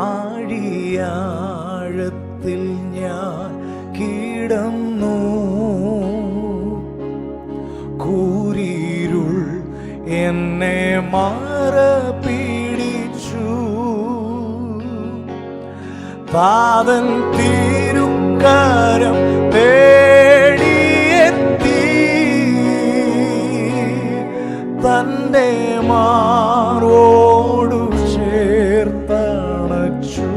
ആഴിയാഴത്തിൽ ഞാൻ കിടന്നു, കൂരിരുൾ എന്നെ മറപിടിച്ചു. താതൻ തിരുക്കരം തേടിയെത്തി, തൻ്റെ മാറോടു ചേർത്തണച്ചു.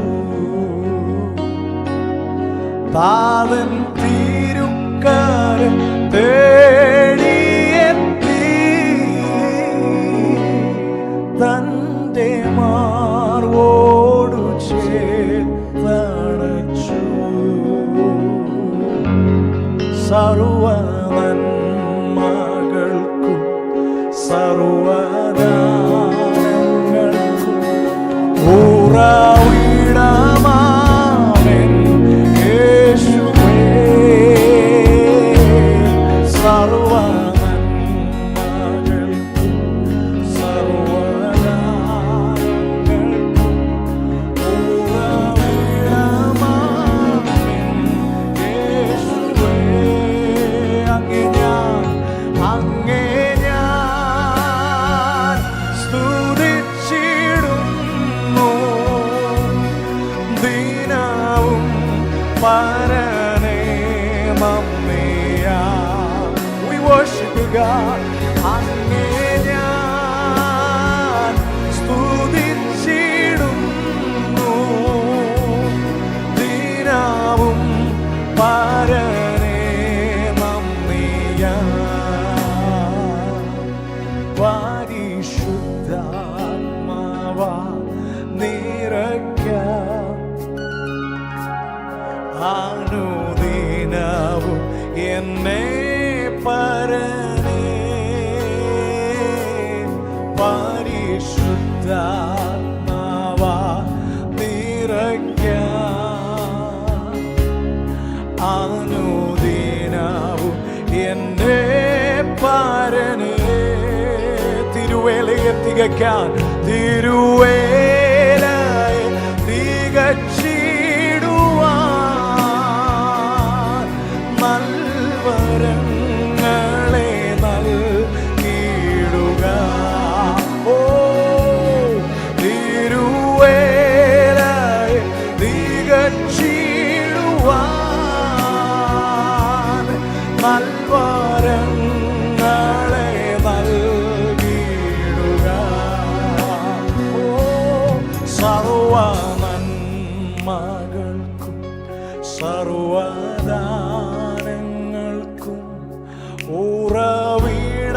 താതൻ തിരുക്കരം തേടിയെത്തി, തൻ്റെ മാറോടു ചേർത്തണച്ചു. സർവനന്മകൾക്കും സർവദാനങ്ങൾക്കും ഉറവിടമാമൻ യേശുവേ. സർവനന്മകൾക്കും സർവദാനങ്ങൾക്കും ഉറവിടമാമൻ യേശുവേ. അങ്ങേ ഞാൻ സ്തുതിച്ചിടുന്നു, ദിനവും പരനേ നന്ദിയാ. We worship you, God. അങ്ങേ ഞാൻ സ്തുതിച്ചിടുന്നു, ദിനവും പരനേ നന്ദിയാ. പരിശുദ്ധാത്മാവാ നിറയ്ക്കാം അനുദിനവും എന്നെ പരനേ. പരിശുദ്ധാത്മാവാ നിറയ്ക്കാം അനുദിനവും എന്നെ പരനേ. തിരുവേലയെ തികയ്ക്കാൻ തിരുവേലയെ തികച്ചിടുവാൻ നൽവരങ്ങളെ നൽകിയിടുക. ഓ തിരുവേലയെ തികച്ചിടുവാൻ നൽവരങ്ങളെ നൽകിയിടുക. ഓ സർവനന്മകൾക്കും സർവദാനങ്ങൾക്കും ഉറവിടമാമൻ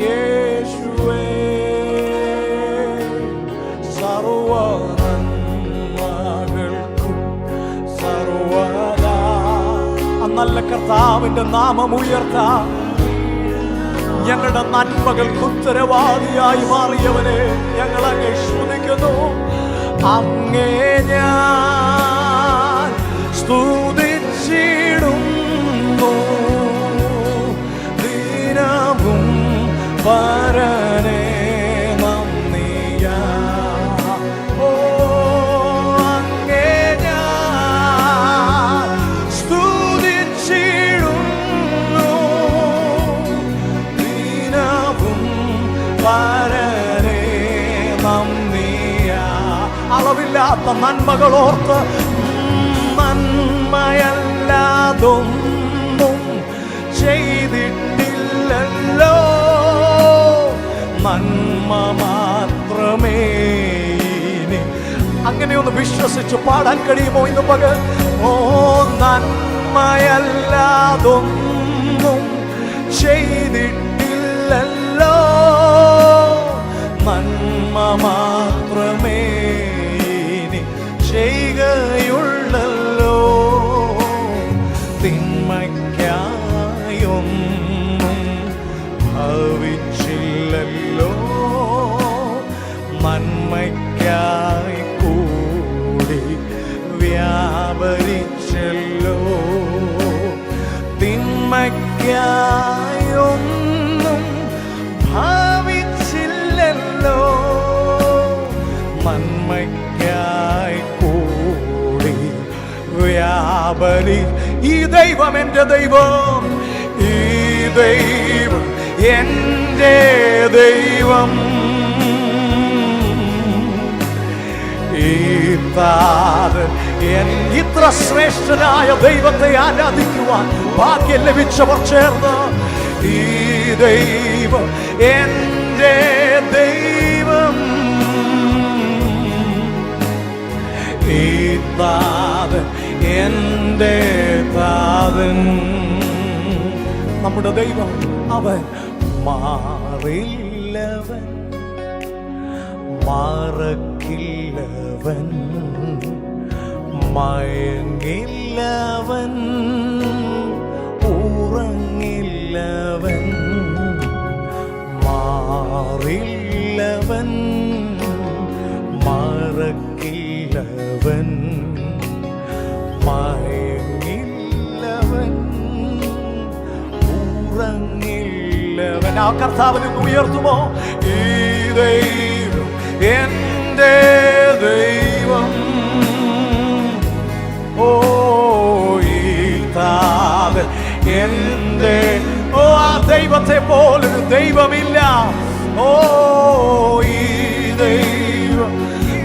യേശുവേ. സർവനന്മകൾക്കും സർവദാ. നല്ല കർത്താവിന്റെ നാമം ഉയർത്താം. ഞങ്ങളുടെ നന്മകൾക്ക് ഉത്തരവാദിയായി മാറിയവനെ ഞങ്ങൾ അങ്ങേ സ്തുതിക്കുന്നു. അങ്ങേ ഞാൻ സ്തുതിച്ചിടുന്നു, ദിനവും പരനേ നന്ദിയാ. ഓ അങ്ങേ ഞാൻ സ്തുതിച്ചിടുന്നു, ദിനവും പരനേ നന്ദിയാ. അളവില്ലാത്ത നന്മകളോർത്ത് നന്മയല്ലാതൊന്നും ചെയ്തിട്ടില്ലല്ലോ, നന്മ മാത്രമേ ഇനി. അങ്ങനെയൊന്ന് വിശ്വസിച്ച് പാടാൻ കഴിയുമോ ഇന്ന് പകൽ? ഓ നന്മയല്ലാതൊന്നും ചെയ്തിട്ടില്ലല്ലോ, നന്മ മാത്രമേ ഇനി ചെയ്യുകയുള്ളല്ലോ. തിന്മയ്ക്കായൊന്നും ഭവിച്ചില്ലല്ലോ, നന്മയ്ക്കായി കൂടി വ്യാപരിച്ചല്ലോ. തിന്മയ്ക്കായൊന്നും ഭവിച്ചില്ലല്ലോ, നന്മയ്ക്കായി കൂടി വ്യാപരി. ഈ ദൈവം എൻ്റെ ദൈവം, ഈ ദൈവം എൻ്റെ ദൈവം, ഈ താതൻ. ഇത്ര ശ്രേഷ്ഠനായ ദൈവത്തെ ആരാധിക്കുവാൻ ഭാഗ്യം ലഭിച്ചവർ ചേർന്ന്, ഈ ദൈവം എൻ്റെ ദൈവം, ഈ താതൻ എൻ്റെ താതൻ. നമ്മുടെ ദൈവം അവൻ മാറില്ലവൻ, മറക്കില്ലവൻ, മയങ്ങില്ലവൻ, ഉറങ്ങില്ലവൻ, മാറില്ലവൻ, മറക്കില്ലവൻ, മയങ്ങില്ലവൻ, ഉറങ്ങില്ലവൻ. ആ കർത്താവിനെ ഉയർത്തുമോ? ഈ ദൈവം എൻ്റെ ദൈവം, ഓ ഈ താതൻ എൻ്റെ. ഓ ആ ദൈവത്തെ പോലൊരു ദൈവമില്ല. ഓ ഈ ദൈവം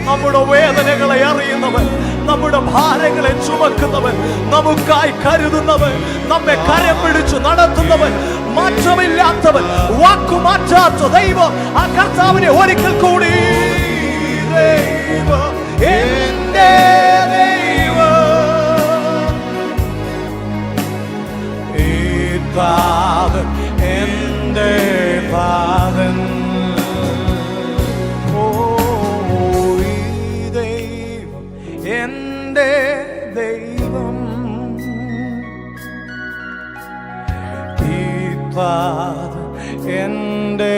നമ്മുടെ വേദനകളെ അറിയുന്നവൻ, നമ്മുടെ ഭാരങ്ങളെ ചുമക്കുന്നവൻ, നമുക്കായി കരുതുന്നവൻ, നമ്മെ കരം പിടിച്ചു നടത്തുന്നവൻ, മാറ്റമില്ലാത്തവൻ, വാക്കുമാറ്റാത്ത ദൈവം. ആ കർത്താവിനെ ഒരിക്കൽ കൂടി ദൈവം എൻ്റെ ദൈവം, ഈ താതൻ എൻ്റെ താതൻ. ഓ ഈ ദൈവം എൻ്റെ ദൈവം, ഈ താതൻ എൻ്റെ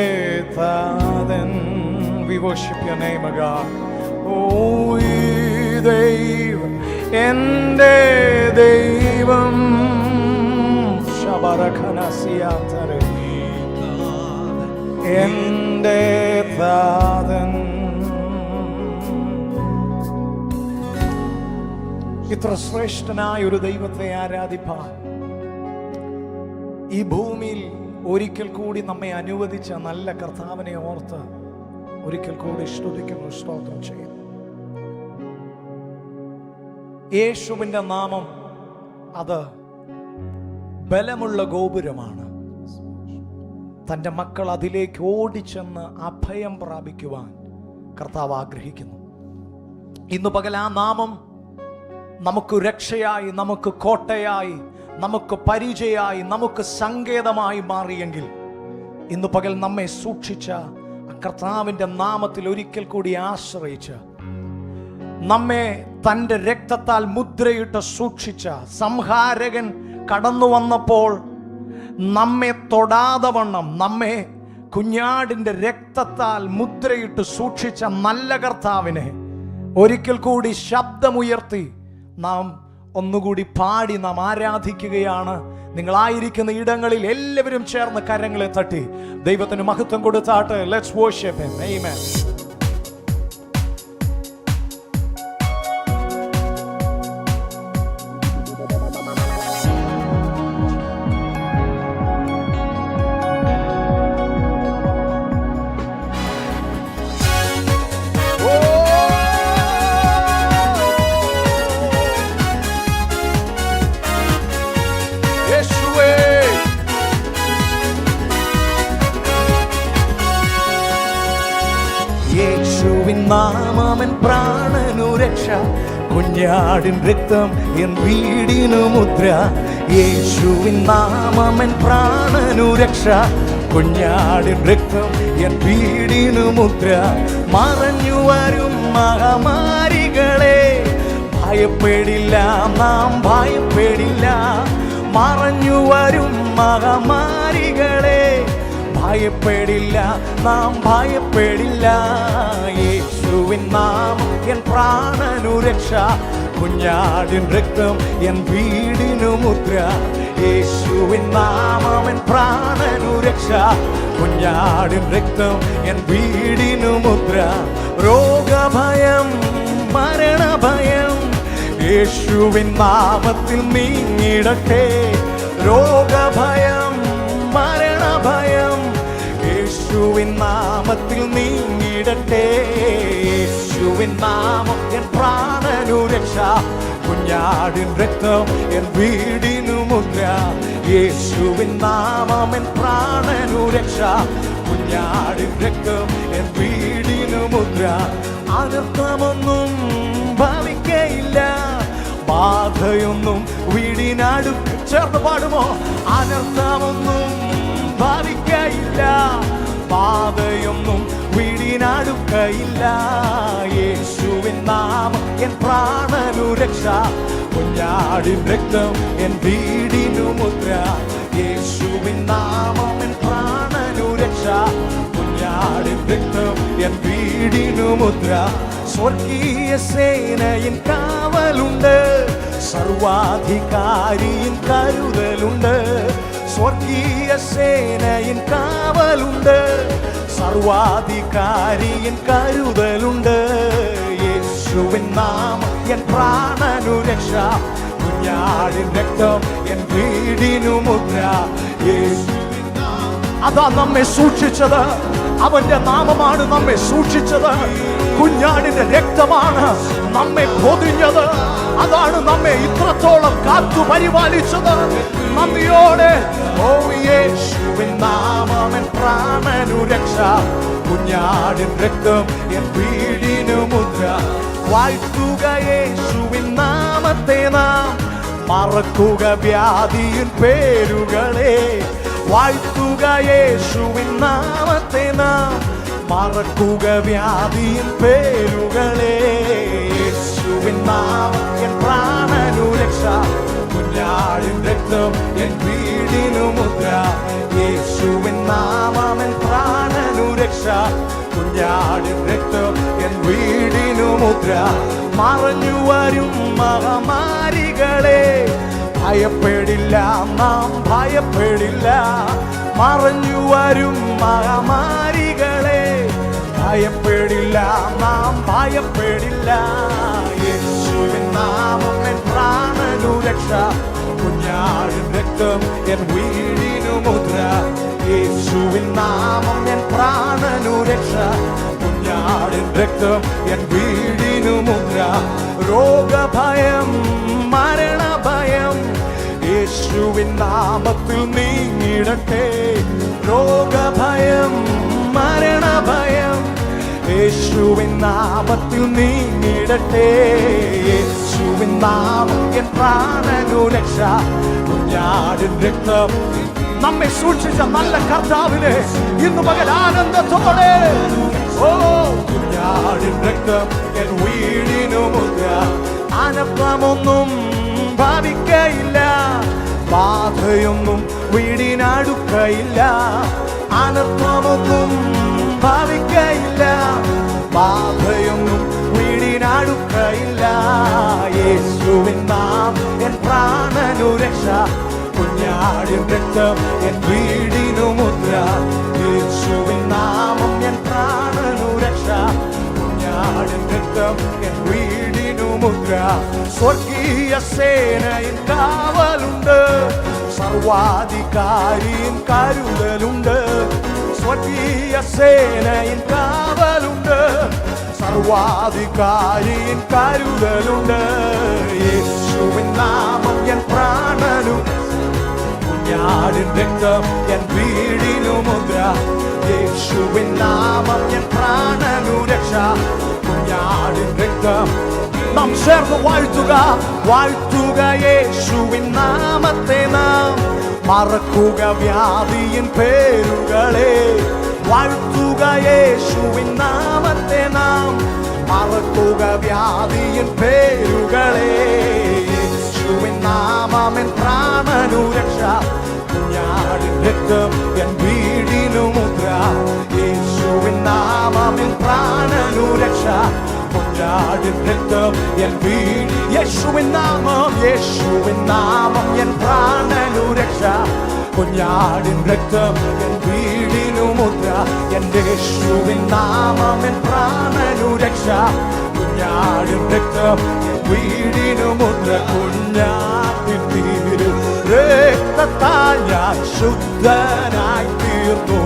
താതൻ. We worship your name, God. Oh, ഈ ദൈവം എൻ്റെ ദൈവം, ശബരഖനസിയാതരെ, എൻ്റെ താതൻ. ഇത്ര ശ്രേഷ്ഠനായ ഒരു ദൈവത്തെ ആരാധിപ്പാൻ ഈ ഭൂമിയിൽ ഒരിക്കൽ കൂടി നമ്മെ അനുവദിച്ച നല്ല കർത്താവിനെ ഓർത്ത് ഒരിക്കൽ കൂടി സ്തുതിക്കുന്നു, സ്തോത്രം ചെയ്യുന്നു. യേശുവിന്റെ നാമം അത് ബലമുള്ള ഗോപുരമാണ്. തൻ്റെ മക്കൾ അതിലേക്ക് ഓടിച്ചെന്ന് അഭയം പ്രാപിക്കുവാൻ കർത്താവ് ആഗ്രഹിക്കുന്നു. ഇന്നു പകൽ ആ നാമം നമുക്ക് രക്ഷയായി, നമുക്ക് കോട്ടയായി, നമുക്ക് പരിചയായി, നമുക്ക് സങ്കേതമായി മാറിയെങ്കിൽ ഇന്നു പകൽ നമ്മെ സൂക്ഷിച്ച കർത്താവിൻ്റെ നാമത്തിൽ ഒരിക്കൽ കൂടി ആശ്രയിച്ച് നമ്മെ തൻ്റെ രക്തത്താൽ മുദ്രയിട്ട് സൂക്ഷിച്ച സംഹാരകൻ കടന്നു വന്നപ്പോൾ നമ്മെ തൊടാതെ വണ്ണം നമ്മെ കുഞ്ഞാടിൻ്റെ രക്തത്താൽ മുദ്രയിട്ട് സൂക്ഷിച്ച നല്ല കർത്താവിനെ ഒരിക്കൽ കൂടി ശബ്ദമുയർത്തി നാം ഒന്നുകൂടി പാടി നാം ആരാധിക്കുകയാണ്. നിങ്ങളായിരിക്കുന്ന ഇടങ്ങളിൽ എല്ലാവരും ചേർന്ന് കരങ്ങളെ തട്ടി ദൈവത്തിന് മഹത്വം കൊടുത്താട്ടെ. Let's worship him. ആമേൻ. യേശുവിൻ നാമമൻ പ്രാണനു രക്ഷ, കുഞ്ഞാടിൻ രക്തം എൻ വീടിനു മുദ്ര. യേശുവിൻ നാമമൻ പ്രാണനു രക്ഷ, കുഞ്ഞാടിൻ രക്തം എൻ വീടിനു മുദ്ര. മറഞ്ഞു വരും മഹാമാരികളെ ഭയപ്പെടില്ല, നാം ഭയപ്പെടില്ല. മറഞ്ഞു വരും മഹാമാരികളെ ഭയപ്പെടില്ല, നാം ഭയപ്പെടില്ല. യേശുവിൻ നാമം എൻ പ്രാണനു രക്ഷ, കുഞ്ഞാടിൻ രക്തം എൻ വീടിനു മുദ്ര. യേശുവിൻ നാമം എൻ പ്രാണനു രക്ഷ, കുഞ്ഞാടിൻ രക്തം എൻ വീടിനു മുദ്ര. രോഗഭയ യേശുവിൻ നാമത്തിൽ നീങ്ങിടട്ടെ രോഗഭയം മരണഭയം. യേശുവിൻ നാമത്തിൽ നീങ്ങിടട്ടെ. യേശുവിൻ നാമം എൻ പ്രാണനു രക്ഷ. കുഞ്ഞാടിൻ രക്തം എൻ വീടിനു മുദ്ര. യേശുവിൻ നാമം എൻ പ്രാണനു രക്ഷ. കുഞ്ഞാടിൻ രക്തം എൻ വീടിനു മുദ്ര. അനർത്ഥമൊന്നും ഭവിക്കയില്ല, ബാധയൊന്നും വീടിനടുക്ക. ചേർന്ന് പാടുമോ? അനർത്ഥമൊന്നും ഭവിക്കയില്ല, ബാധയൊന്നും വീടിനടുക്കയില്ല. യേശുവിൻ നാമം എൻ പ്രാണനു രക്ഷ. കുഞ്ഞാടിൻ രക്തം എൻ വീടിനു മുദ്ര. യേശുവിൻ നാമം എൻ പ്രാണനു രക്ഷ. കുഞ്ഞാടിൻ രക്തം എൻ വീടിനു മുദ്ര. സ്വർഗീയ സേനയിൻ കാവലുണ്ട്, സർവാധികാരിയിൻ കരുതലുണ്ട്. സ്വർഗീയ സേനയിൻ കാവലുണ്ട്, സർവാധികാരിയിൻ കരുതലുണ്ട്. യേശുവിൻ നാമം എൻ പ്രാണനു രക്ഷ. കുഞ്ഞാടിൻ രക്തം എൻ വീടിനു മുദ്ര. യേശുവിൻ നാമം അതാ നമ്മെ സൂക്ഷിച്ചത്. അവന്റെ നാമമാണ് നമ്മെ സൂക്ഷിച്ചത്. കുഞ്ഞാടിന്റെ രക്തമാണ് നമ്മെ പൊതിഞ്ഞത്. അതാണ് നമ്മെ ഇത്രത്തോളം കാത്തു പരിപാലിച്ചത്. നന്ദിയോടെ ഓ യേശുവിൻ നാമം എൻ പ്രാണനു രക്ഷ. കുഞ്ഞാടിൻ രക്തം എൻ വീടിനു മുദ്ര. വാഴ്ത്തുക യേശുവിൻ നാമത്തെ നാം, മറക്കുക വ്യാധിയിൻ പേരുകളെ. വാഴ്ത്തുക യേശുവിൻ നാമത്തെ നാം, മറക്കുക വ്യാധിയിൻ പേരുകളെ. യേശുവിൻ നാമം എൻ പ്രാണനു രക്ഷ. കുഞ്ഞാടിൻ രക്തം എൻ വീടിനു മുദ്ര. യേശുവിൻ നാമം എൻ പ്രാണനു രക്ഷ. കുഞ്ഞാടിൻ രക്തം എൻ വീടിനു മുദ്ര. മറഞ്ഞു വരും മഹാമാരികളെ ഭയപ്പെടില്ല, നാം ഭയപ്പെടില്ല. മറഞ്ഞു വരും മഹാമാരികളെ ഭയപ്പെടില്ല, നാം ഭയപ്പെടില്ല. യേശുവിൻ നാമം എൻ പ്രാണനു രക്ഷ. കുഞ്ഞാടിൻ രക്തം എൻ വീടിനു മുദ്ര. യേശുവിൻ നാമം എൻ പ്രാണനു രക്ഷ. കുഞ്ഞാടിൻ രക്തം എൻ വീടിനു മുദ്ര. രോഗഭയം മരണഭയം യേശുവിൻ നാമത്തിൽ നീങ്ങിടട്ടെ. രോഗഭയം മരണഭയം യേശുവിൻ നാമത്തിൽ നീങ്ങിടട്ടെ. യേശുവിൻ നാമം എൻ പ്രാണനു രക്ഷ. കുഞ്ഞാടിൻ രക്തം നമ്മെ സൂക്ഷിച്ച നല്ല കർത്താവിനെ ഇന്ന് പകൽ ആനന്ദത്തോടെ ഓ കുഞ്ഞാടിൻ രക്തം എൻ വീടിനു മുദ്ര. അനർത്ഥമൊന്നും ഭാവിക്കയില്ല, ബാധയൊന്നും വീടിനടുക്കയില്ല. അനർത്ഥമൊന്നും ഭാവിക്കയില്ല, ബാധയൊന്നും വീടിനടുക്കയില്ല. യേശുവിൻ നാമം എൻ പ്രാണനു രക്ഷ. കുഞ്ഞാടിൻ രക്തം എൻ വീടിനു മുദ്ര. യേശുവിൻ നാമം എൻ പ്രാണനു രക്ഷ. കുഞ്ഞാടിൻ രക്തം എൻ വീടിനു മുദ്ര. സ്വർഗീയ സേനയിൻ കാവലുണ്ട്, സർവാധികാരിയിൻ കരുതലുണ്ട്. സ്വർഗീയ സേനയിൻ കാവലുണ്ട്, സർവാധികാരിയിൻ കരുതലുണ്ട്. യേശുവിൻ നാമം എൻ പ്രാണനു. കുഞ്ഞാടിൻ രക്തം എൻ വീടിനു മുദ്ര. യേശുവിൻ നാമം എൻ പ്രാണനു രക്ഷ. കുഞ്ഞാടിൻ രക്തം നാം ചേർന്ന് വാഴ്ത്തുക. വാഴ്ത്തുക യേശുവിൻ നാമത്തെ നാം, മറക്കുക വ്യാധിയിൻ പേരുകളെ. വാഴ്ത്തുക യേശുവിൻ നാമത്തെ നാം, മറക്കുക വ്യാധിയിൻ പേരുകളെ. യേശുവിൻ നാമം എൻ പ്രാണനു രക്ഷ. കുഞ്ഞാടിൻ രക്തം എൻ വീടിനു മുദ്ര. യേശുവിൻ നാമം എൻ പ്രാണനു രക്ഷ. കുഞ്ഞാടിൻ രക്തം എൻ വീട്. യേശുവിൻ നാമം, യേശുവിൻ നാമം എൻ പ്രാണനു രക്ഷ. കുഞ്ഞാടിൻ രക്തം എൻ വീടിനു മുദ്ര. എന്റെ യേശുവിൻ നാമം എൻ പ്രാണനു രക്ഷ. കുഞ്ഞാടിൻ രക്തം വീടിനു മുദ്ര കുഞ്ഞാട്ടിൻ തീരു രക്തത്താൽ ഞാൻ ശുദ്ധനായി തീർന്നു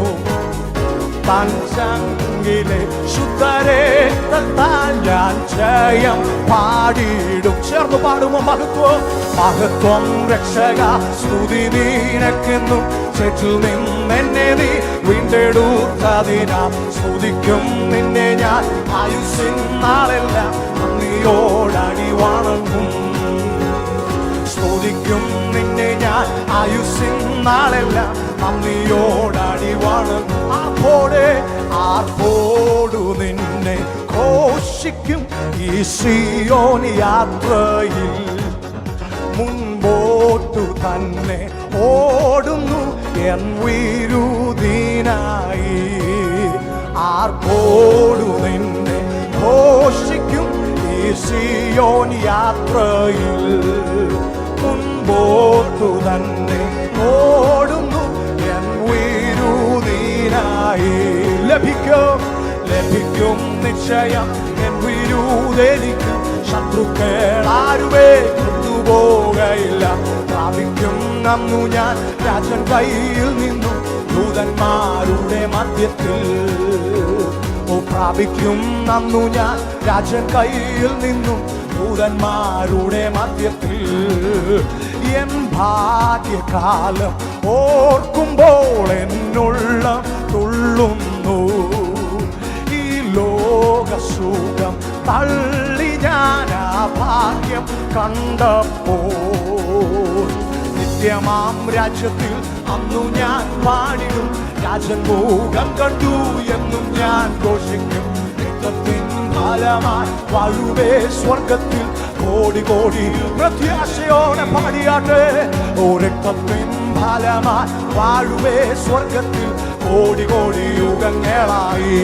തൻ ചങ്കിലെ ശുദ്ധരക്തത്താൽ ഞാൻ ജയം പാടിയിടും. ചേർന്ന് പാടുമോ? മഹത്വം മഹത്വം രക്ഷക സ്തുതി നിനക്കെന്നും ചേറ്റിൽ നിന്നെന്നെ നീ വീണ്ടെടുത്തതിനാം സ്തുതിക്കും നിന്നെ ഞാൻ ആയുസ്സിൻ നാളെല്ലാം നന്ദിയോടടി വണങ്ങും. സ്തുതിക്കും നിന്നെ ഞാൻ ആയുസ്സിൻ നാളെല്ലാം നന്ദിയോടടി വണങ്ങും. ആർപ്പോടു നിന്നെ ഘോഷിക്കും ഈ സിയോൻ യാത്രയിൽ മുൻപോട്ടു തന്നെ ഓടുന്നു എൻ വിരുദിനായി. ആർപ്പോടു നിന്നെ ഘോഷിക്കും ഈ സിയോൻ യാത്രയിൽ മുൻപോട്ടു തന്നെ ഓടുന്നു എൻ വിരുദിനായി. ലഭിക്കും നിശ്ചയം എൻ വിരുദെനിക്കും ശത്രുക്കൾ ആരുമേ കൊണ്ടുപോകയില്ല. പ്രാപിക്കും അന്നു ഞാൻ രാജൻ കയ്യിൽ നിന്നും ദൂതന്മാരുടെ മധ്യത്തിൽ. പ്രാപിക്കും അന്നു ഞാൻ രാജൻ കയ്യിൽ നിന്നും ദൂതന്മാരുടെ മധ്യത്തിൽ. എൻ ഭാഗ്യകാലം ഓർക്കുമ്പോൾ എന്നുള്ള തുള്ളുന്നു. ഈ ലോകസുഖം തള്ളി ഞാൻ ആ ഭാഗ്യം കണ്ടപ്പോൾ നിത്യമാം രാജ്യത്തിൽ അന്നു ഞാൻ പാടിടും. രാജൻ ഭോഗം കണ്ടു എന്നും ഞാൻ ഘോഷിക്കും. രക്തത്തിൻ ഫലമായി വാഴുവേ സ്വർഗത്തിൽ കോടി കോടി പ്രത്യാശയോടെ പാടിയാട്ടെ. ഓ രക്തത്തിൻ ഫലമായി വാഴുവേ സ്വർഗത്തിൽ കോടി കോടി യുഗങ്ങളായി.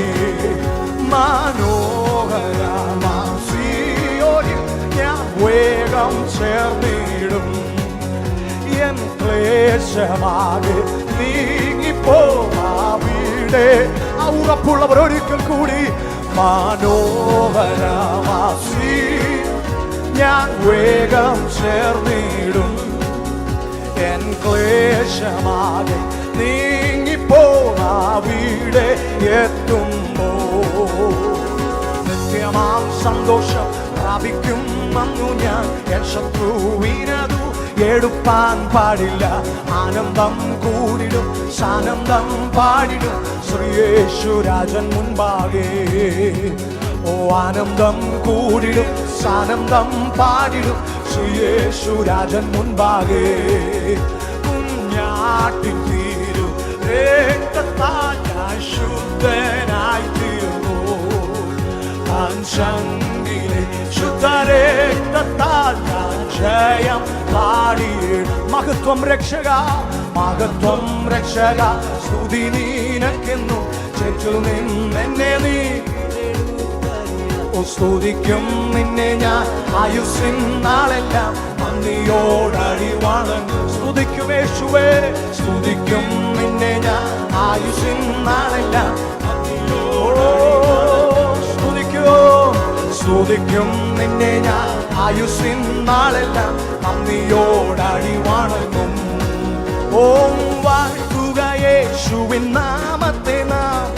മനോഹരമാം സിയോനിൽ ഞാൻ വേഗം ചേർന്നിടും. എൻ ക്ലേശമാകെ നീങ്ങിപ്പോവിടെ. ആ ഉറപ്പുള്ളവർ ഒരിക്കൽ കൂടി മനോഹരമാസി ഞാൻ വേഗം ചേർന്നിടും. എൻ ക്ലേശമാകെ നീങ്ങിപ്പോവിടെ എത്തുമ്പോ നിത്യമാം സന്തോഷം പ്രാപിക്കും അന്നു ഞാൻ. എൻ ശത്രുവിനതു എടുപ്പാൻ പാടില്ല. ആനന്ദം കൂടിടും സാനന്ദം പാടിടും ശ്രീയേശുരാജൻ മുൻപാകെ. ഓ ആനന്ദം കൂടിടും സാനന്ദം പാടിടും ശ്രീയേശുരാജൻ മുൻപാകെ. കുഞ്ഞാട്ടിൻ തീരു രക്തത്താൽ ഞാൻ ശുദ്ധനായി തീർന്നു. താൻ ചങ്കിലെ ശുദ്ധരക്തത്താൽ ഞാൻ ജയം പാടിയിടും. മഹത്വം രക്ഷക മഹത്വം രക്ഷക സ്തുതി നിനക്കെന്നു ചേറ്റിൽ നിന്നെന്നെ നീ. സ്തുതിക്കും നിന്നെ ഞാൻ ആയുസ്സിൻ നാളെല്ലാം നന്ദിയോടടി വണങ്ങും. സ്തുതിക്കും യേശുവേ സ്തുതിക്കും നിന്നെ ഞാൻ ആയുസ്സിൻ നാളെല്ലാം സ്തുതിക്കും നിന്നെ ഞാൻ ആയുസ്സിൻ നാളെല്ലാം നന്ദിയോടടി വണങ്ങും. ഓം വാഴ്ത്തുക യേശുവിൻ നാമത്തെ നാം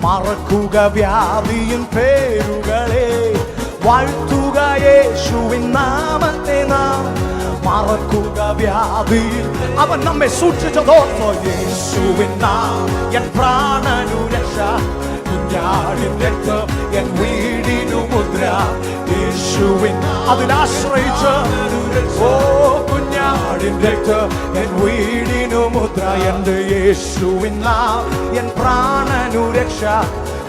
മറക്കുക വ്യാധിയും പേരുകളെ. വാഴ്ത്തുക യേശുവിൻ നാമത്തെ നാം മറക്കുക വ്യാധിയിൽ അവൻ നമ്മെ സൂക്ഷിച്ചതോർത്തോ. യേശുവിൻ നാം എൻ പ്രാണനുരക്ഷ കുഞ്ഞാടിൻ രക്തം എൻ വീടിനു മുദ്ര. യേശുവിൻ അതിനാശ്രയിച്ച് ഓ കുഞ്ഞാടിൻ രക്തം എൻ വീടിനു മുദ്ര. എന്റെ യേശുവിൻ നാം എൻ പ്രാണനുരക്ഷ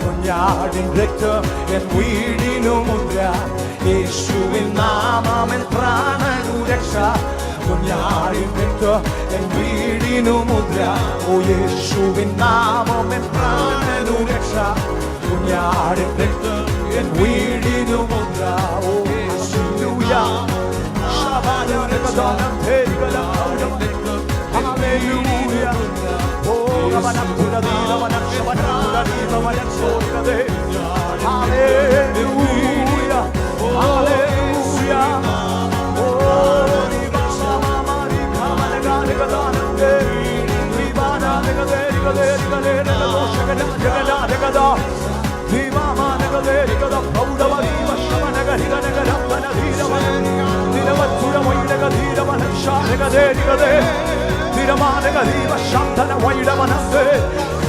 കുഞ്ഞാടിൻ രക്തം എൻ വീടിനു മുദ്ര. യേശുവിൻ നാമം എൻ പ്രാണനുരക്ഷ കുഞ്ഞാടിൻ രക്തം എൻ വീടിനു മുദ്ര. ഓ യേശുവിൻ നാമം എൻ പ്രാണനുരക്ഷ കുഞ്ഞാടിൻ രക്തം എൻ വീടിനു മുദ്ര. ഓ ഹല്ലേലൂയ ശബാനം തേരികലാം ഹല്ലേലൂയ. ഓ ഗമനം പുരദീനവനം ശബനം പുരദീനവനം സോരദേ. ഹല്ലേലൂയ ഹല്ലേലൂയ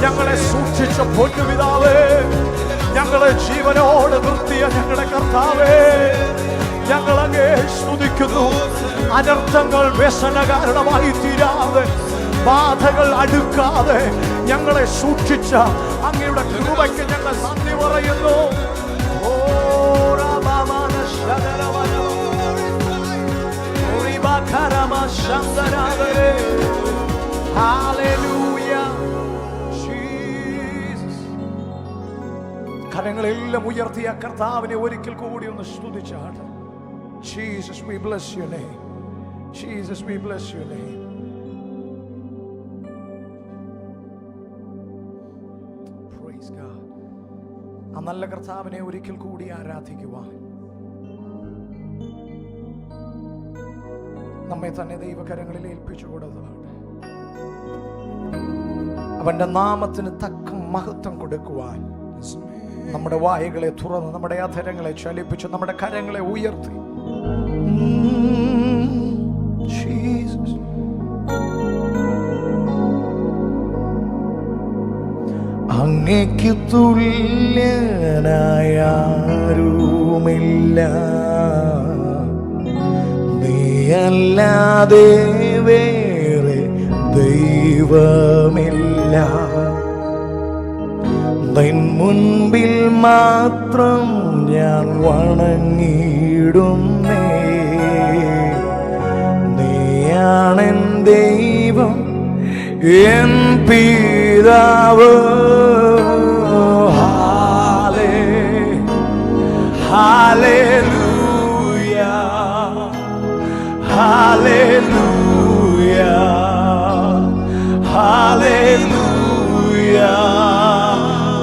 ഞങ്ങളെ സൂക്ഷിച്ച പൊന്നുപിതാവേ, ഞങ്ങളെ ജീവനോട് നിർത്തിയ ഞങ്ങളുടെ കർത്താവേ, ഞങ്ങളങ്ങേ സ്തുതിക്കുന്നു. അനർത്ഥങ്ങൾ വ്യസന കാരണമായി തീരാതെ, ബാധകൾ അടുക്കാതെ ഞങ്ങളെ സൂക്ഷിച്ച അങ്ങയുടെ കൃപയ്ക്ക് ഞങ്ങൾ നന്ദി പറയുന്നു. കരങ്ങളെല്ലാം ഉയർത്തിയ കർത്താവിനെ ഒരിക്കൽ കൂടി ഒന്ന് സ്തുതിച്ചാണ്. Jesus, we bless your name. Jesus, we bless your name. Praise God. ആ നല്ല കർത്താവിനെ ഒരിക്കൽ കൂടി ആരാധിക്കുവാൻ നമ്മെ തന്നെ ദൈവകരങ്ങളിൽ ഏൽപ്പിച്ചു കൊടുത്തതാണ്. അവന്റെ നാമത്തിന് തക്ക മഹത്വം കൊടുക്കുവാൻ നമ്മുടെ വായകളെ തുറന്ന്, നമ്മുടെ അധരങ്ങളെ ചലിപ്പിച്ച്, നമ്മുടെ കരങ്ങളെ ഉയർത്തി അങ്ങേക്ക് തുല്യനായ ആരുമില്ല, നീയല്ലാതെ വേറെ ദൈവമില്ല. നിൻ മുൻപിൽ മാത്രം ഞാൻ വണങ്ങിയിടുന്നേ, നീയാണെൻ ദൈവം, എൻ പിതാവ്. Hallelujah, hallelujah, hallelujah.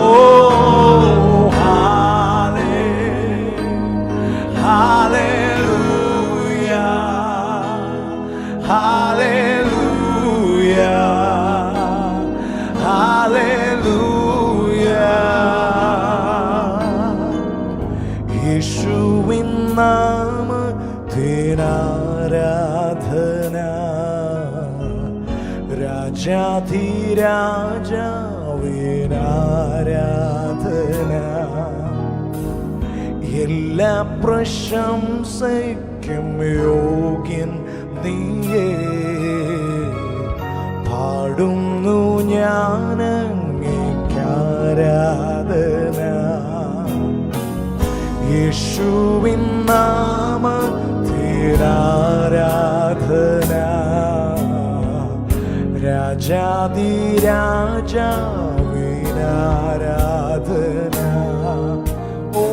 Oh, hallelujah, hallelujah, hallelujah. യേശുവിൻ നാമത്തിനാരാധന, രാജാധിരാജാവിനാരാധന, എല്ലാ പ്രശംസയ്ക്കും യോഗ്യൻ നീയേ. പാടുന്നു ഞാനങ്ങേക്കാരാധന, യേശുവിൻ നാമത്തിനാരാധന, രാജാധിരാജാവിനാരാധന. ഓ,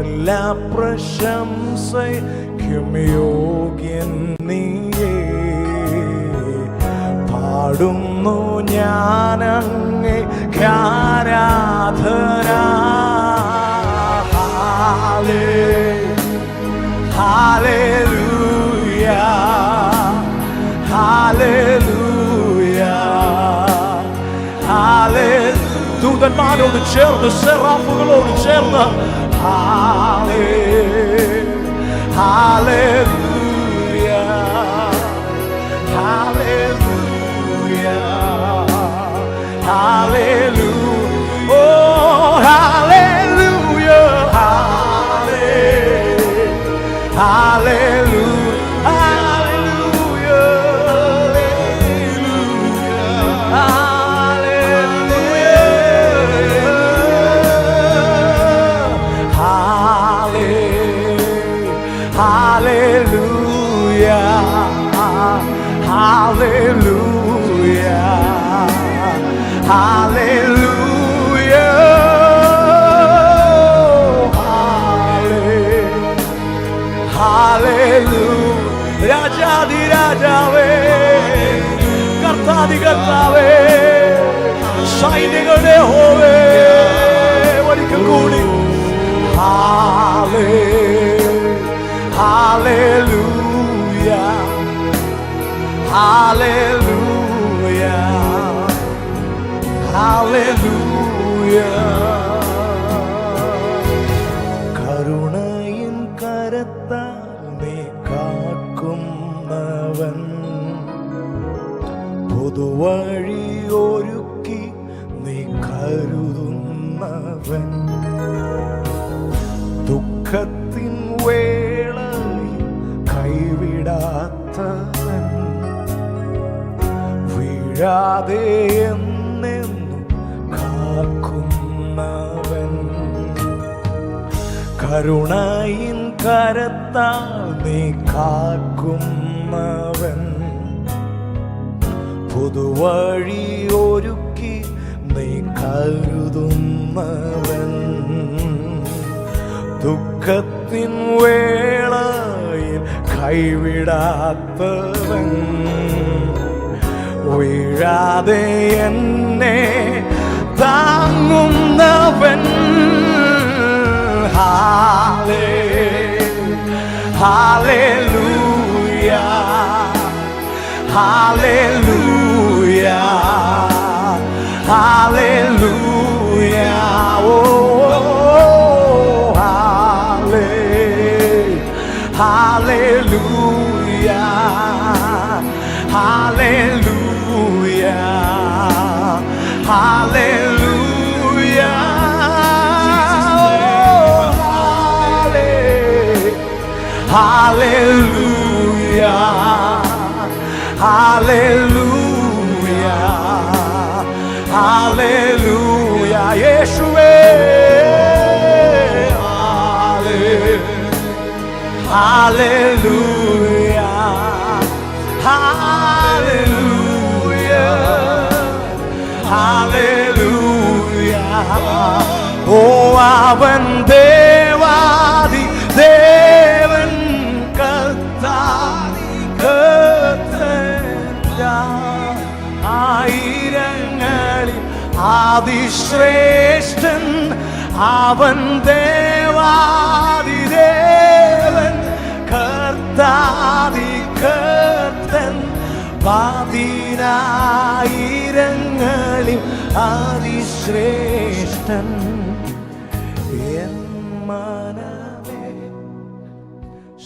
എല്ലാ പ്രശംസയ്ക്കും യോഗ്യൻ നീയേ. പാടുന്നു ഞാനങ്ങേക്കാരാധന. Hallelujah, hallelujah, hallelujah. ദൂതന്മാരോട് ചേർന്ന്, സെറാഫുകളോട് ചേർന്ന് hallelujah, hallelujah, hallelujah. Oh, hallelujah, hallelujah, hallelujah, hallelujah, hallelujah, hallelujah. രാജാധിരാജാവേ, കർത്താധി കർത്താവേ, സൈന്യങ്ങളുടെ യഹോവേ, ഒരിക്കൽ കൂടി hallelujah, hallelujah, hallelujah. കരത്താൽ നീ കാക്കുന്നവൻ, പൊതുവഴി ഒരുക്കി നീ കരുതുന്നവൻ, ദുഃഖത്തിൻ വേളയിൽ കൈവിടാത്തവൻ, വീഴാതെ എന്നെന്നും കാക്കുന്നവൻ, കരുണയിൻ കരത്താൽ നീ കാക്കുന്നവൻ, പുതുവഴി ഒരുക്കി നീ കരുതുന്നവൻ, ദുഃഖത്തിൻ വേളയിൽ കൈവിടാത്തവൻ, വീഴാതെ എന്നെ താങ്ങുന്നവൻ. Hallelujah, hallelujah, hallelujah, oh, hallelujah, hallelujah, hallelujah. Hallelujah, hallelujah, hallelujah, Yeshua, hallelujah, hallelujah, hallelujah. Oh, avan devadi devan ആയിരങ്ങളിൽ അതിശ്രേഷ്ഠൻ അവൻ, ദേവാദിദേവൻ കർത്താദി കർത്തൻ, പതിനായിരങ്ങളിൽ അതിശ്രേഷ്ഠൻ. എൻ മനമേ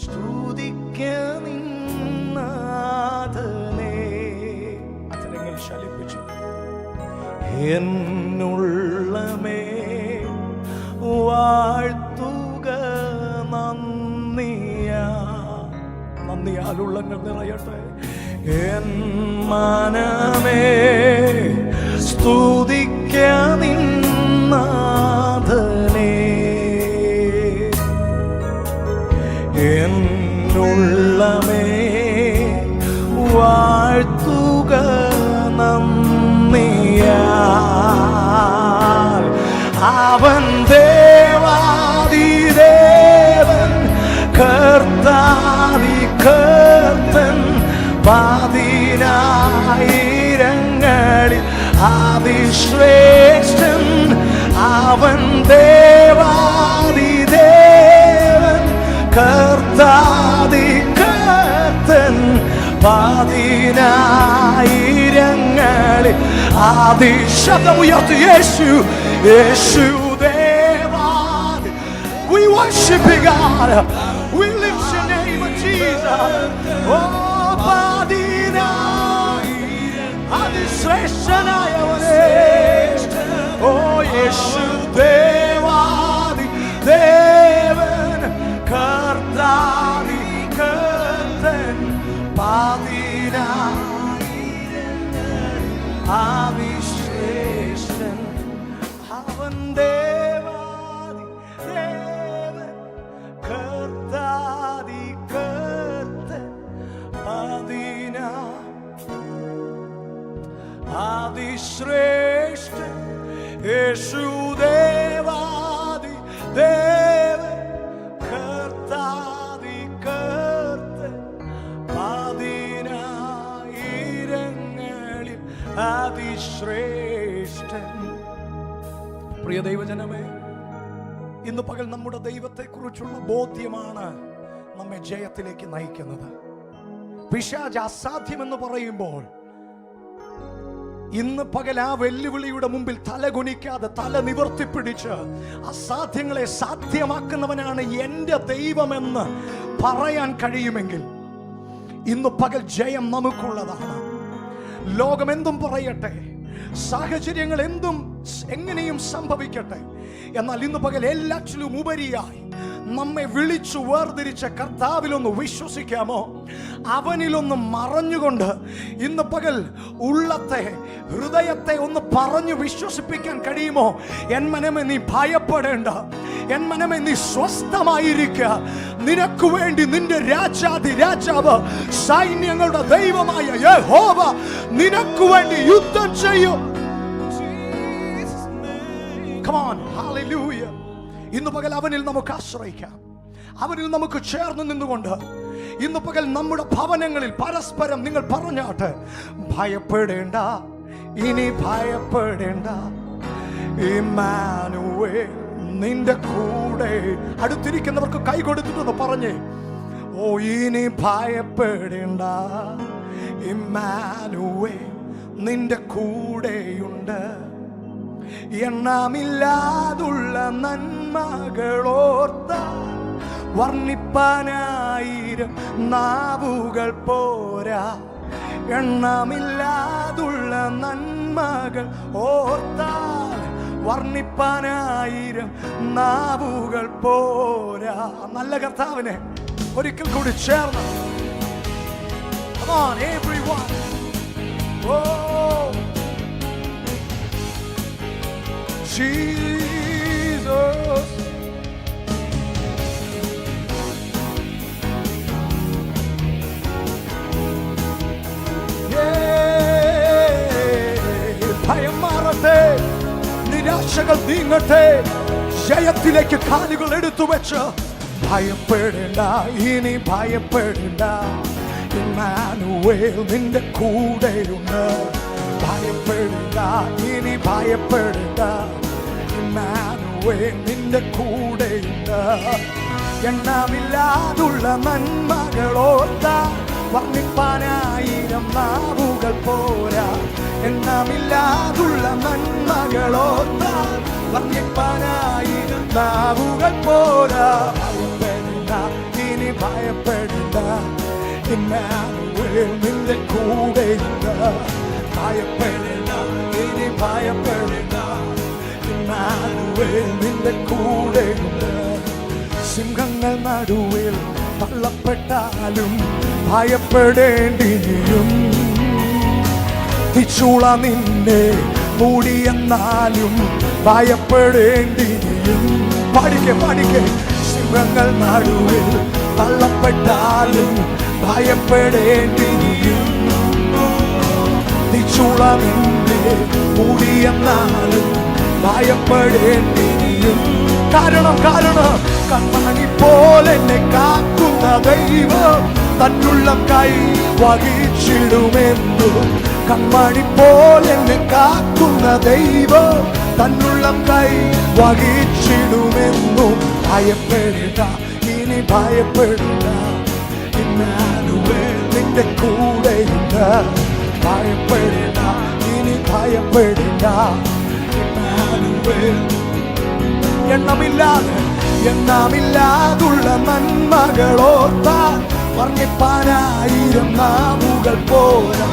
സ്തുതിക്ക നിന്നാഥനെ, അച്ഛനെങ്കിൽ ശലിപ്പിച്ചു. എന്നുള്ളമേ വാഴ്ത്തുക നന്ദിയാൽ ഉള്ളങ്ങൾ നിറയട്ടെ. എൻ മനമേ സ്തുതിക്ക നിന്നാഥനെ, എന്നുള്ളമേ വാഴ്ത്തുക നന്ദിയാൽ. അവൻ ദേവാദിദേവൻ കർത്താദി കർത്തൻ, പതിനായിരങ്ങളിൽ അതിശ്രേഷ്ഠൻ അവൻ, ദേവാദിദേവൻ കർത്താദി കർത്തൻ, പതിനായിരങ്ങളിൽ അതിശബ്ദം ഉയർത്തി യേശു, യേശു ദേവാദി. We worship you, God. We lift your name of Jesus. Oh, പതിനായിരം അതിശ്രേഷ്ഠനായവനേ, oh, യേശു ദേവാദി ദേവൻ കർത്താദി കർത്തൻ, അതിശ്രേഷ്ഠൻ അവൻ, ദേവാദി ദേവൻ കർത്താദി കർത്തൻ, അതിശ്രേഷ്ഠൻ യേശു ദേവാദി ദേവൻ കർത്താദി കർത്തൻ, പതിനായിരങ്ങളിൽ അതിശ്രേഷ്ഠൻ. പ്രിയ ദൈവജനമേ, ഇന്ന് പകൽ നമ്മുടെ ദൈവത്തെക്കുറിച്ചുള്ള ബോധ്യമാണ് നമ്മെ ജയത്തിലേക്ക് നയിക്കുന്നത്. പിശാച് അസാധ്യമെന്ന് പറയുമ്പോൾ ഇന്ന് പകൽ ആ വെല്ലുവിളിയുടെ മുമ്പിൽ തലകുനിക്കാതെ തല നിവർത്തിപ്പിടിച്ച് അസാധ്യങ്ങളെ സാധ്യമാക്കുന്നവനാണ് എൻ്റെ ദൈവമെന്ന് പറയാൻ കഴിയുമെങ്കിൽ ഇന്ന് പകൽ ജയം നമുക്കുള്ളതാണ്. ലോകം എന്തും പറയട്ടെ, സാഹചര്യങ്ങൾ എന്തും എങ്ങനെയും സംഭവിക്കട്ടെ, എന്നാൽ ഇന്ന് പകൽ എല്ലാറ്റിലും ഉപരിയായി നമ്മെ വിളിച്ചു വേർതിരിച്ച കർത്താവിലൊന്ന് വിശ്വസിക്കാമോ? അവനിലൊന്ന് മറഞ്ഞുകൊണ്ട് ഇന്ന് പകൽ ഉള്ളത്തെ ഹൃദയത്തെ ഒന്ന് പറഞ്ഞു വിശ്വസിപ്പിക്കാൻ കഴിയുമോ? എൻ മനമേ നീ ഭയപ്പെടേണ്ട, എൻ മനമേ നീ സ്വസ്ഥമായിരിക്കുക. നിനക്ക് വേണ്ടി നിന്റെ രാജാധി രാജാവ് സൈന്യങ്ങളുടെ ദൈവമായ യഹോവ നിനക്ക് വേണ്ടി യുദ്ധം ചെയ്യും. Come on, hallelujah. ഇന്ന് പകൽ അവനിൽ നമുക്ക് ആശ്രയിക്കാം, അവനിൽ നമുക്ക് ചേർന്ന് നിന്നുകൊണ്ട് ഇന്ന് പകൽ നമ്മുടെ ഭവനങ്ങളിൽ പരസ്പരം നിങ്ങൾ പറഞ്ഞാട്ടെ, ഭയപ്പെടേണ്ട, ഇനി ഭയപ്പെടേണ്ട, ഇമ്മാനുവേൽ നിന്റെ കൂടെ. അടുത്തിരിക്കുന്നവർക്ക് കൈ കൊടുത്തിട്ടൊന്ന് പറഞ്ഞേ, ഓ ഇനി ഭയപ്പെടേണ്ട, ഇമ്മാനുവേൽ നിന്റെ കൂടെയുണ്ട്. എണ്ണമില്ലാതുള്ള നന്മകളോർത്ത വർണ്ണിപ്പാനായിരം നാവുകൾ പോരാ. എണ്ണമില്ലാതുള്ള നന്മകൾ ഓർത്താൽ വർണ്ണിപ്പാനായിരം നാവുകൾ പോരാ. നല്ല കർത്താവിനെ ഒരിക്കൽ കൂടി ചേർന്ന് Come on, everyone. Oh, Jesus. ഭയം മാറട്ടെ, നിരാശകൾ നീങ്ങട്ടെ, ജയത്തിലേക്ക് കാലുകൾ എടുത്തു വെച്ച് ഭയപ്പെടേണ്ട, ഇനി ഭയപ്പെടേണ്ട, ഇമ്മാനുവേൽ നിന്റെ കൂടെയുണ്ട്. ഭയപ്പെടേണ്ട, ഇനി ഭയപ്പെടേണ്ട, ഇമ്മാനുവേൽ നിന്റെ കൂടെയുണ്ട്. എണ്ണമില്ലാതുള്ള നന്മകളോർത്ത വർണ്ണിപ്പാനായിരം നാവുകൾ പോരാ. എണ്ണമില്ലാതുള്ള നന്മകളോർത്ത വർണ്ണിപ്പാനായിരം നാവുകൾ പോരാ. ഭയപ്പെടേണ്ട, ഇനി ഭയപ്പെടേണ്ട, ഇമ്മാനുവേൽ നിന്റെ കൂടെയുണ്ട്. ഭയപ്പെടേണ്ട, ഇനി ഭയപ്പെടേണ്ട, ഇമ്മാനുവേൽ നിന്റെ കൂടെയുണ്ട്. സിംഹങ്ങൾ നടുവിൽ തള്ളപ്പെട്ടാലും ഭയപ്പെടേണ്ടിയും, തിച്ചൂള നിന്നെ മൂടിയെന്നാലും ഭയപ്പെടേണ്ടിയും. പാടിക്കെ പാടിക്കെ. സിംഹങ്ങൾ നടുവിൽ തള്ളപ്പെട്ടാലും ഭയപ്പെടേണ്ടിയും, തിച്ചൂള നിന്നെ മൂടിയെന്നാലും ഭയപ്പെടേണ്ടിയും. കാരണം കൺമണി പോലെ എന്നെ കാക്കുന്ന ദൈവം തന്നുള്ളം കൈ വഹിച്ചിടുമെന്നു. കൺമണി പോലെ എന്നെ കാക്കുന്ന ദൈവം തന്നുള്ളം കൈ വഹിച്ചിടുമെന്നു. ഭയപ്പെടേണ്ട, ഇനി ഭയപ്പെടേണ്ട, ഇമ്മാനുവേൽ നിന്റെ കൂടെയുണ്ട്. ഭയപ്പെടേണ്ട, ഇനി ഭയപ്പെടേണ്ട, ഇമ്മാനുവേൽ. എണ്ണമില്ലാതുള്ള നന്മകളോർത്താൽ വർണ്ണിപ്പാനായിരം നാവുകൾ പോരാ.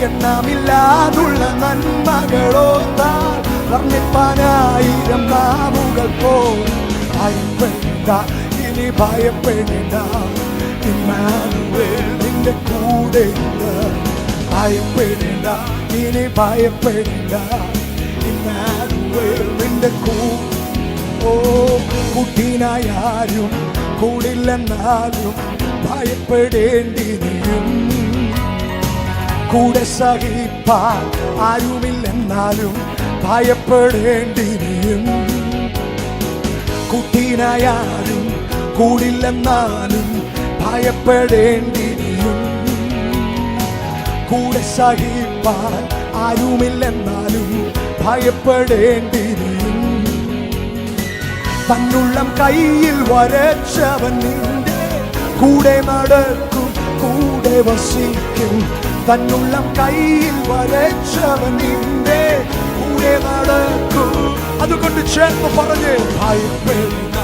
എണ്ണമില്ലാതുള്ള നന്മകളോർത്താൽ വർണ്ണിപ്പാനായിരം നാവുകൾ പോരാ. ഭയപ്പെടേണ്ട, ഇനി ഭയപ്പെടേണ്ട, ഇമ്മാനുവേൽ നിന്റെ കൂടെയുണ്ട്. ഭയപ്പെടേണ്ട, ഇനി ഭയപ്പെടേണ്ട, ഇമ്മാനുവേൽ നിന്റെ കൂടെ. ഓ കുട്ടീനായാലും കൂടില്ലെന്നാലും ഭയപ്പെടേണ്ടിയും, കൂടെ സഹിപ്പാൻ ആരുമില്ലെന്നാലും ഭയപ്പെടേണ്ടിയും. കുട്ടീനായാലും കൂടില്ലെന്നാലും ഭയപ്പെടേണ്ടിയും, കൂടെ സഹിപ്പാൻ ആരുമില്ലെന്നാലും ഭയപ്പെടേണ്ടിയും. തന്നുള്ളം കയ്യിൽ വരച്ചവൻ നിന്റെ കൂടെ നടക്കും, കൂടെ വസിക്കും. തന്നുള്ളം കയ്യിൽ വരച്ചവൻ നിന്റെ കൂടെ നടക്കും. അതുകൊണ്ട് ചേർന്ന് പറഞ്ഞ് ഭയപ്പെടേണ്ട,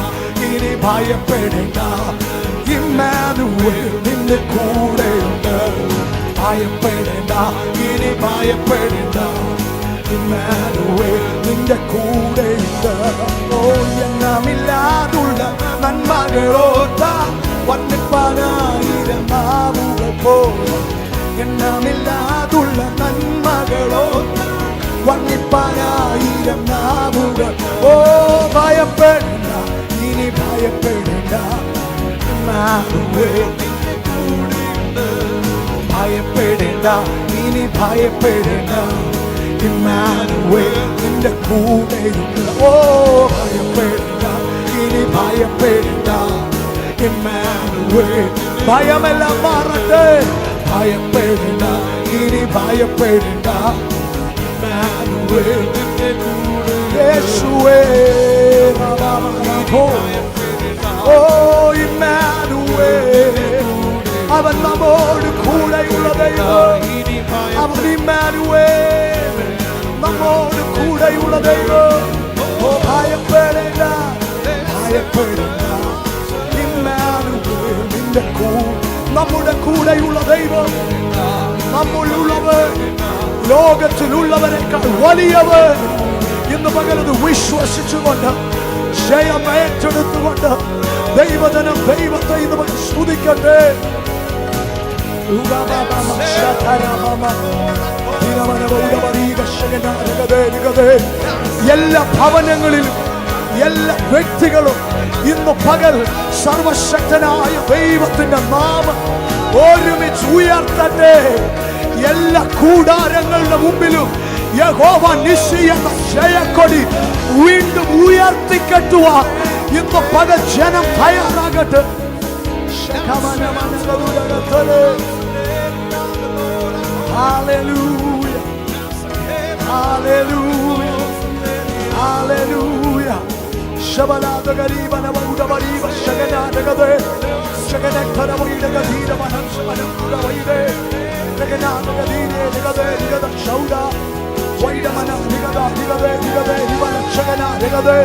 ഇനി ഭയപ്പെടേണ്ട, ഇമ്മാനുവേൽ നിന്റെ കൂടെയുണ്ട്. ഭയപ്പെടേണ്ട, ഇനി ഭയപ്പെടേണ്ട, ഇമ്മാനുവേൽ നിന്റെ കൂടെയുണ്ട്. ഓ എണ്ണമില്ലാതുള്ള നന്മകളോത്ത വർണ്ണിപ്പാനായിരം നാവുകൾ പോലെ, എണ്ണമില്ലാതുള്ള നന്മകളോത്ത വർണ്ണിപ്പാനായിരം നാവുകൾ. ഓ ഭയപ്പെടേണ്ട, ഇനി ഭയപ്പെടേണ്ട, ഇമ്മാനുവേൽ നിന്റെ കൂടെയുണ്ട്. ഭയപ്പെടേണ്ട, ഇനി ഭയപ്പെടേണ്ട, ഇമ്മാനുവേൽ നിന്റെ കൂടെയുണ്ട്. ഓ ഭയപ്പെടേണ്ട, ഇനി ഭയപ്പെടേണ്ട, ഇമ്മാനുവേൽ. ഭയമെല്ലാം മാറട്ടെ. ഭയപ്പെടേണ്ട, ഇനി ഭയപ്പെടേണ്ട, ഇമ്മാനുവേൽ നിന്റെ കൂടെ. യേശുവേ ഓ ഇമ്മാനുവേൽ, അവൻ നമ്മോട് കൂടെയുള്ള ദൈവം. അവൻ ഇമ്മാനുവേൽ, നമ്മോട് കൂടെയുള്ള ദൈവം. ഓ ഭയപ്പെടേണ്ട, ഭയപ്പെടേണ്ട, ഇമ്മാനുവേൽ നിന്റെ കൂടെ. നമ്മുടെ കൂടെയുള്ള ദൈവം, നമ്മളുള്ളവർ, ലോകത്തിലുള്ളവരെക്കാൾ വലിയവർ. ഇന്ന് പകലത് വിശ്വസിച്ചുകൊണ്ട്, ജയം ഏറ്റെടുത്തുകൊണ്ട് ദൈവജനം ദൈവത്തെ ഇന്ന് പകൽ സ്തുതിക്കട്ടെ. എല്ലാ ഭവനങ്ങളിലും എല്ലാ വ്യക്തികളും ഇന്ന് പകൽ സർവശക്തനായ ദൈവത്തിന്റെ നാമം ഒരുമിച്ച് ഉയർത്തട്ടെ. എല്ലാ കൂടാരങ്ങളുടെ മുമ്പിലും യഹോവ നിശി എന്ന ജയക്കൊടി വീണ്ടും ഉയർത്തിക്കെട്ടുവാൻ ഇന്ന് പകൽ ജനം തയ്യാറാകട്ടെ. Hallelujah, hallelujah, hallelujah. Shabalada gariba na bauda bariba shagana dagade, shagana thara vaida gadira manam shamanam pura vaide, shagana gadire dagade digada shauda, vaida manam digada digade digade digada shagana digade.